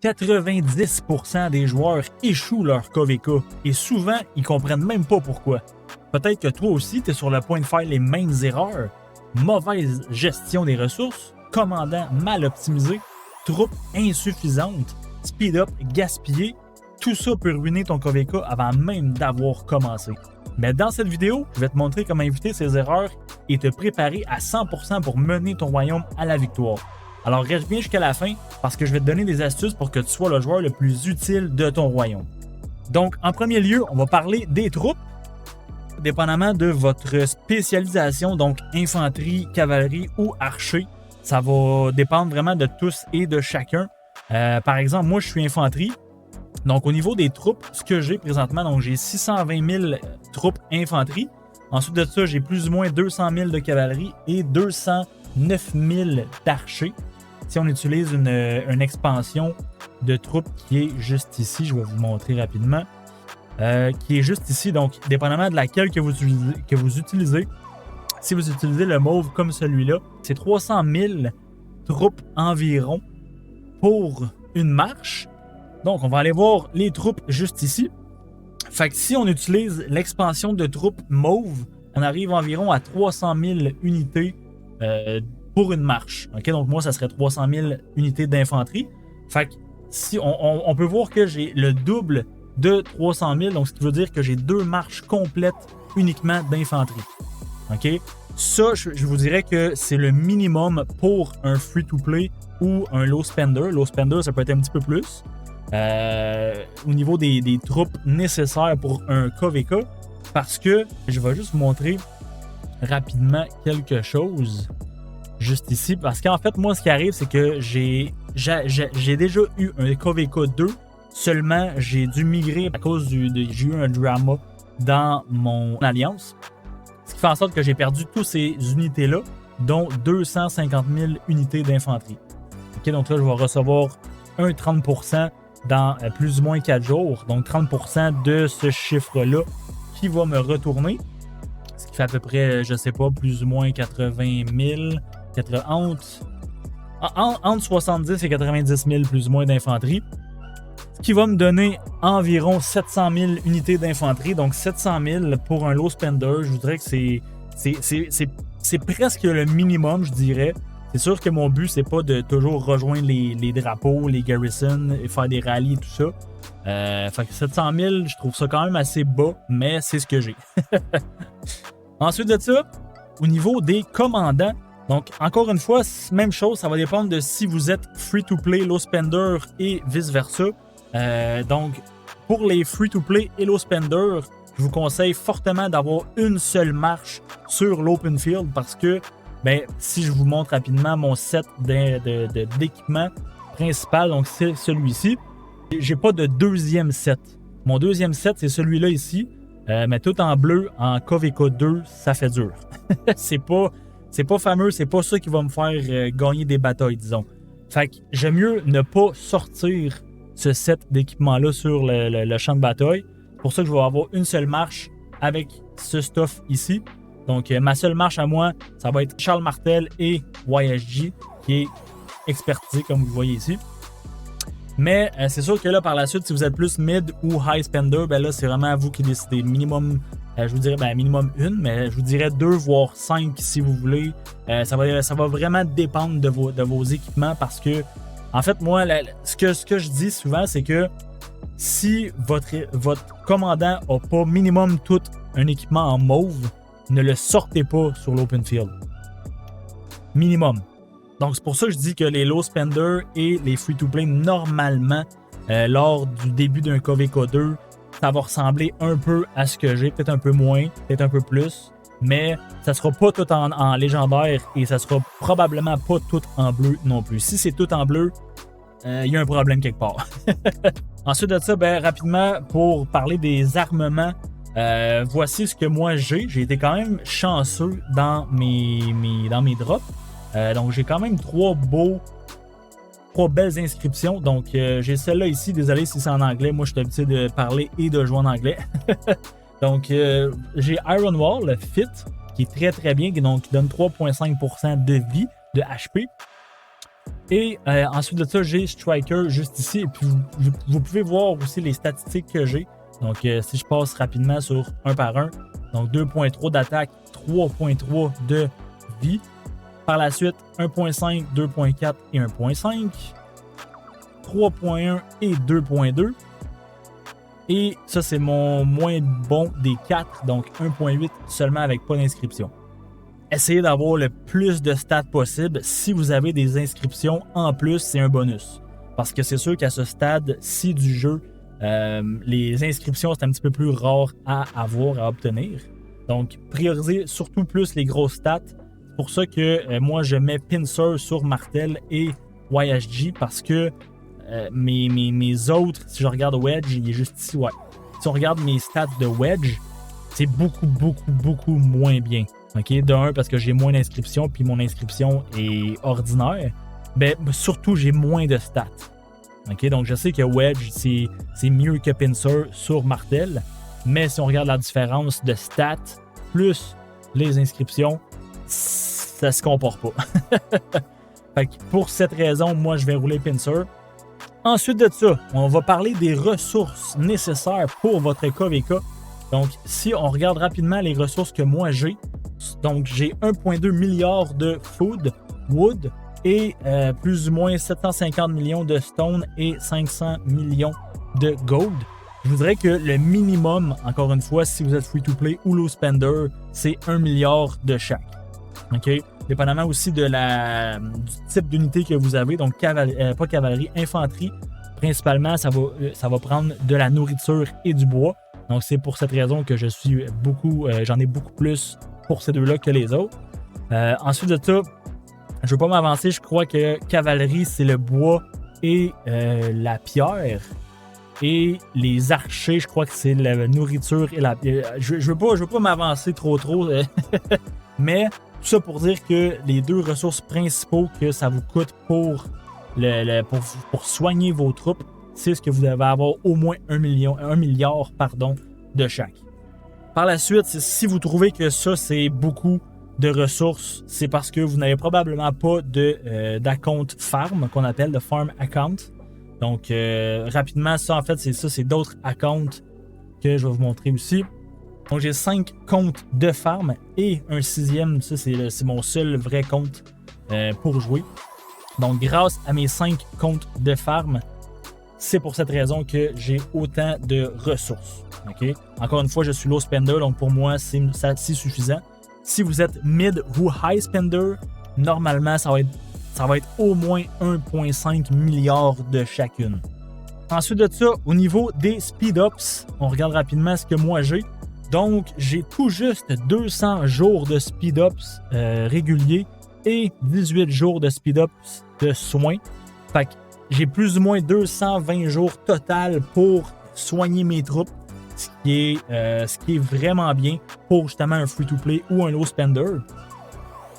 90% des joueurs échouent leur KVK et souvent, ils comprennent même pas pourquoi. Peut-être que toi aussi, tu es sur le point de faire les mêmes erreurs. Mauvaise gestion des ressources, commandant mal optimisé, troupes insuffisantes, speed-up gaspillé, tout ça peut ruiner ton KVK avant même d'avoir commencé. Mais dans cette vidéo, je vais te montrer comment éviter ces erreurs et te préparer à 100% pour mener ton royaume à la victoire. Alors reste bien jusqu'à la fin parce que je vais te donner des astuces pour que tu sois le joueur le plus utile de ton royaume. Donc en premier lieu, on va parler des troupes. Dépendamment de votre spécialisation, donc infanterie, cavalerie ou archer, ça va dépendre vraiment de tous et de chacun. Par exemple, moi je suis infanterie. Donc au niveau des troupes, ce que j'ai présentement, donc j'ai 620 000 troupes infanterie. Ensuite de ça, j'ai plus ou moins 200 000 de cavalerie et 209 000 d'archers. Si on utilise une expansion de troupes qui est juste ici, je vais vous montrer rapidement, qui est juste ici, donc dépendamment de laquelle que vous utilisez, si vous utilisez le mauve comme celui-là, c'est 300 000 troupes environ pour une marche. Donc, on va aller voir les troupes juste ici. Fait que si on utilise l'expansion de troupes mauve, on arrive environ à 300 000 unités pour une marche. Okay? Donc, moi, ça serait 300 000 unités d'infanterie. Fait que si on peut voir que j'ai le double de 300 000, donc ce qui veut dire que j'ai 2 marches complètes uniquement d'infanterie. Okay? Ça, je vous dirais que c'est le minimum pour un free-to-play ou un low spender. Low spender, ça peut être un petit peu plus. Au niveau des troupes nécessaires pour un KVK, parce que je vais juste vous montrer rapidement quelque chose juste ici, parce qu'en fait moi ce qui arrive c'est que j'ai déjà eu un KVK 2, seulement j'ai dû migrer à cause j'ai eu un drama dans mon alliance, ce qui fait en sorte que j'ai perdu toutes ces unités là, dont 250 000 unités d'infanterie. Okay, donc là je vais recevoir un 30% dans plus ou moins 4 jours. Donc 30% de ce chiffre-là qui va me retourner. Ce qui fait à peu près, je sais pas, plus ou moins 80 000, entre 70 et 90 000 plus ou moins d'infanterie. Ce qui va me donner environ 700 000 unités d'infanterie. Donc 700 000 pour un low spender, je vous dirais que c'est presque le minimum, je dirais. C'est sûr que mon but, c'est pas de toujours rejoindre les drapeaux, les garrisons et faire des rallyes et tout ça. Fait que 700 000, je trouve ça quand même assez bas, mais c'est ce que j'ai. Ensuite de ça, au niveau des commandants, donc encore une fois, même chose, ça va dépendre de si vous êtes free-to-play, low spender et vice-versa. Donc, pour les free-to-play et low spender, je vous conseille fortement d'avoir une seule marche sur l'open field parce que si je vous montre rapidement mon set d'équipement principal, donc c'est celui-ci, j'ai pas de deuxième set. Mon deuxième set, c'est celui-là ici, mais tout en bleu, en KVK 2, ça fait dur. c'est pas fameux, c'est pas ça qui va me faire gagner des batailles, disons. Fait que j'aime mieux ne pas sortir ce set d'équipement-là sur le champ de bataille. C'est pour ça que je vais avoir une seule marche avec ce stuff ici. Donc, ma seule marche à moi, ça va être Charles Martel et YSG, qui est expertisé, comme vous le voyez ici. Mais c'est sûr que là, par la suite, si vous êtes plus mid ou high spender, là, c'est vraiment à vous qui décidez. Minimum, je vous dirais, minimum une, mais je vous dirais 2 voire 5 si vous voulez. Ça va vraiment dépendre de vos équipements parce que, en fait, moi, ce que je dis souvent, c'est que si votre commandant n'a pas minimum tout un équipement en mauve, ne le sortez pas sur l'open field. Minimum. Donc, c'est pour ça que je dis que les low spenders et les free-to-play, normalement, lors du début d'un KVK 2, ça va ressembler un peu à ce que j'ai, peut-être un peu moins, peut-être un peu plus, mais ça sera pas tout en légendaire et ça sera probablement pas tout en bleu non plus. Si c'est tout en bleu, il y a un problème quelque part. Ensuite de ça, rapidement, pour parler des armements, voici ce que moi j'ai. J'ai été quand même chanceux dans mes drops. Donc j'ai quand même 3 belles inscriptions. Donc j'ai celle-là ici. Désolé si c'est en anglais. Moi je suis habitué de parler et de jouer en anglais. Donc j'ai Iron Wall Fit qui est très très bien. Donc qui donne 3,5% de vie de HP. Et ensuite de ça, j'ai Striker juste ici. Et puis, vous pouvez voir aussi les statistiques que j'ai. Donc, si je passe rapidement sur un par un, donc 2.3 d'attaque, 3.3 de vie. Par la suite, 1.5, 2.4 et 1.5. 3.1 et 2.2. Et ça, c'est mon moins bon des 4, donc 1.8 seulement avec pas d'inscription. Essayez d'avoir le plus de stats possible. Si vous avez des inscriptions en plus, c'est un bonus. Parce que c'est sûr qu'à ce stade-ci du jeu, les inscriptions, c'est un petit peu plus rare à avoir, à obtenir. Donc, priorisez surtout plus les grosses stats. C'est pour ça que moi, je mets Pinsir sur Martel et YHG parce que mes autres, si je regarde Wedge, il est juste ici, ouais. Si on regarde mes stats de Wedge, c'est beaucoup moins bien. Okay? De un, parce que j'ai moins d'inscriptions, puis mon inscription est ordinaire. Ben, surtout, j'ai moins de stats. Okay? Donc, je sais que Wedge, c'est mieux que Pinsir sur Martel, mais si on regarde la différence de stats plus les inscriptions, ça se compare pas. Fait que pour cette raison, moi, je vais rouler Pinsir. Ensuite de ça, on va parler des ressources nécessaires pour votre KVK. Donc, si on regarde rapidement les ressources que moi j'ai, donc j'ai 1,2 milliard de food, wood, et plus ou moins 750 millions de stone et 500 millions de gold. Je voudrais que le minimum, encore une fois, si vous êtes free-to-play ou low spender, c'est 1 milliard de chaque. OK? Dépendamment aussi du type d'unité que vous avez, donc pas cavalerie, infanterie, principalement, ça va prendre de la nourriture et du bois. Donc, c'est pour cette raison que j'en ai beaucoup plus pour ces deux-là que les autres. Ensuite de ça, je ne veux pas m'avancer, je crois que cavalerie, c'est le bois et la pierre. Et les archers, je crois que c'est la nourriture et la pierre. Je veux pas m'avancer trop, mais tout ça pour dire que les deux ressources principaux que ça vous coûte pour soigner vos troupes, c'est ce que vous devez avoir au moins 1 milliard de chaque. Par la suite, si vous trouvez que ça, c'est beaucoup de ressources, c'est parce que vous n'avez probablement pas d'account farm, qu'on appelle de farm account. Donc, rapidement, ça, en fait, c'est d'autres accounts que je vais vous montrer aussi. Donc, j'ai 5 comptes de farm et un 6e, ça, c'est mon seul vrai compte pour jouer. Donc, grâce à mes 5 comptes de farm, c'est pour cette raison que j'ai autant de ressources. Okay? Encore une fois, je suis low spender, donc pour moi, c'est suffisant. Si vous êtes mid ou high spender, normalement, ça va être au moins 1,5 milliard de chacune. Ensuite de ça, au niveau des speed-ups, on regarde rapidement ce que moi j'ai. Donc, j'ai tout juste 200 jours de speed-ups réguliers et 18 jours de speed-ups de soins. Fait que j'ai plus ou moins 220 jours total pour soigner mes troupes, ce qui est vraiment bien pour justement un free-to-play ou un low spender.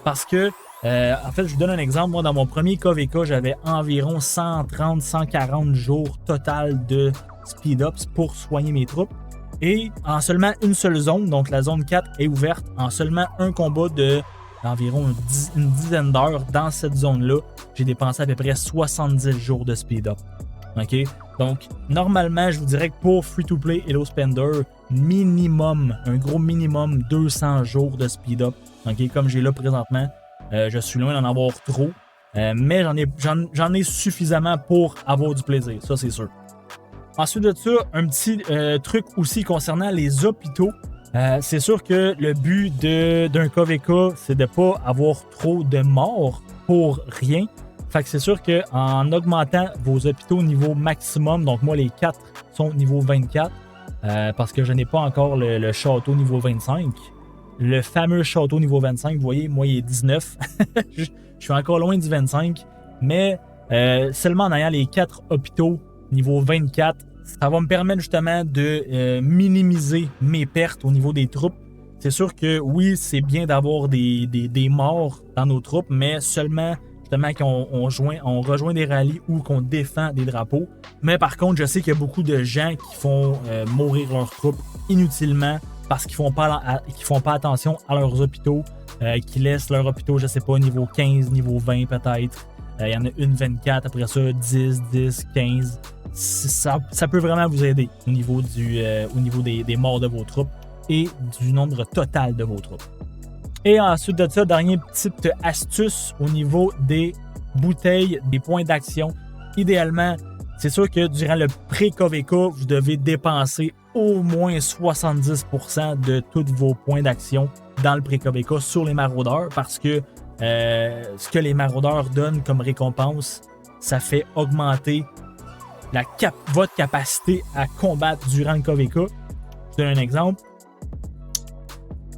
Parce que, en fait, je vous donne un exemple. Moi, dans mon premier KVK, j'avais environ 130-140 jours total de speed-ups pour soigner mes troupes. Et en seulement une seule zone, donc la zone 4 est ouverte, en seulement un combat d'environ une dizaine d'heures dans cette zone-là, j'ai dépensé à peu près 70 jours de speed-up. OK? Donc, normalement, je vous dirais que pour free-to-play et low spender, un gros minimum 200 jours de speed-up. OK? Comme j'ai là présentement, je suis loin d'en avoir trop, mais j'en ai suffisamment pour avoir du plaisir, ça c'est sûr. Ensuite de ça, un petit truc aussi concernant les hôpitaux. C'est sûr que le but d'un KVK, c'est de ne pas avoir trop de morts pour rien. Fait que c'est sûr qu'en augmentant vos hôpitaux au niveau maximum, donc moi les 4 sont au niveau 24, parce que je n'ai pas encore le château niveau 25. Le fameux château niveau 25, vous voyez, moi il est 19. Je suis encore loin du 25, mais seulement en ayant les 4 hôpitaux niveau 24, ça va me permettre justement de minimiser mes pertes au niveau des troupes. C'est sûr que oui, c'est bien d'avoir des morts dans nos troupes, mais seulement justement quand on rejoint des rallyes ou qu'on défend des drapeaux. Mais par contre, je sais qu'il y a beaucoup de gens qui font mourir leurs troupes inutilement parce qu'ils font pas attention à leurs hôpitaux, qui laissent leurs hôpitaux, je sais pas, niveau 15, niveau 20 peut-être. Il y en a une 24, après ça 10, 10, 15. Ça peut vraiment vous aider au niveau des morts de vos troupes et du nombre total de vos troupes. Et ensuite de ça, dernière petite astuce au niveau des bouteilles, des points d'action. Idéalement, c'est sûr que durant le pré-KVK, vous devez dépenser au moins 70% de tous vos points d'action dans le pré-KVK sur les maraudeurs parce que ce que les maraudeurs donnent comme récompense, ça fait augmenter votre capacité à combattre durant le KVK. Je vous donne un exemple.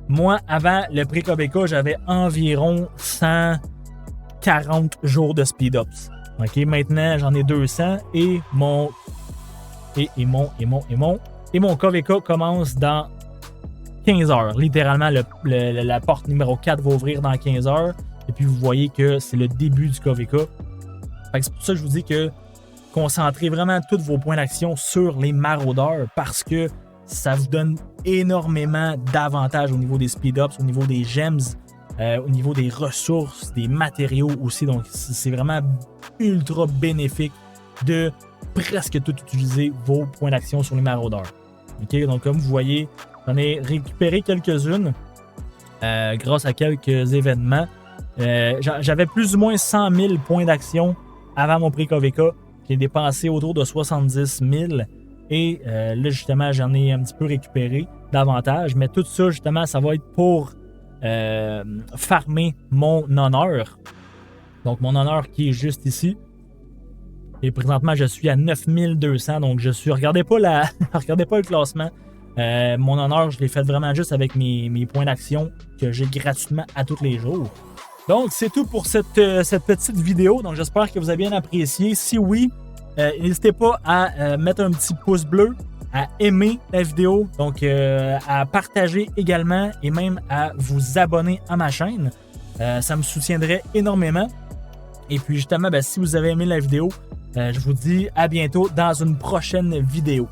Moi, avant le pré-KVK, j'avais environ 140 jours de speed-ups. OK, maintenant, j'en ai 200 et mon KVK commence dans 15 heures. Littéralement, la porte numéro 4 va ouvrir dans 15 heures. Et puis, vous voyez que c'est le début du KVK. C'est pour ça que je vous dis que concentrez vraiment tous vos points d'action sur les maraudeurs parce que ça vous donne énormément d'avantages au niveau des speed-ups, au niveau des gems, au niveau des ressources, des matériaux aussi. Donc, c'est vraiment ultra bénéfique de presque tout utiliser vos points d'action sur les maraudeurs. Okay? Donc, comme vous voyez, j'en ai récupéré quelques-unes grâce à quelques événements. J'avais plus ou moins 100 000 points d'action avant mon pré-KVK. J'ai dépensé autour de 70 000. Et là, justement, j'en ai un petit peu récupéré davantage. Mais tout ça, justement, ça va être pour farmer mon honneur. Donc, mon honneur qui est juste ici. Et présentement, je suis à 9200. Donc, regardez pas le classement. Mon honneur, je l'ai fait vraiment juste avec mes points d'action que j'ai gratuitement à tous les jours. Donc, c'est tout pour cette petite vidéo. Donc, j'espère que vous avez bien apprécié. Si oui, n'hésitez pas à mettre un petit pouce bleu, à aimer la vidéo, donc à partager également et même à vous abonner à ma chaîne. Ça me soutiendrait énormément. Et puis justement, si vous avez aimé la vidéo, je vous dis à bientôt dans une prochaine vidéo.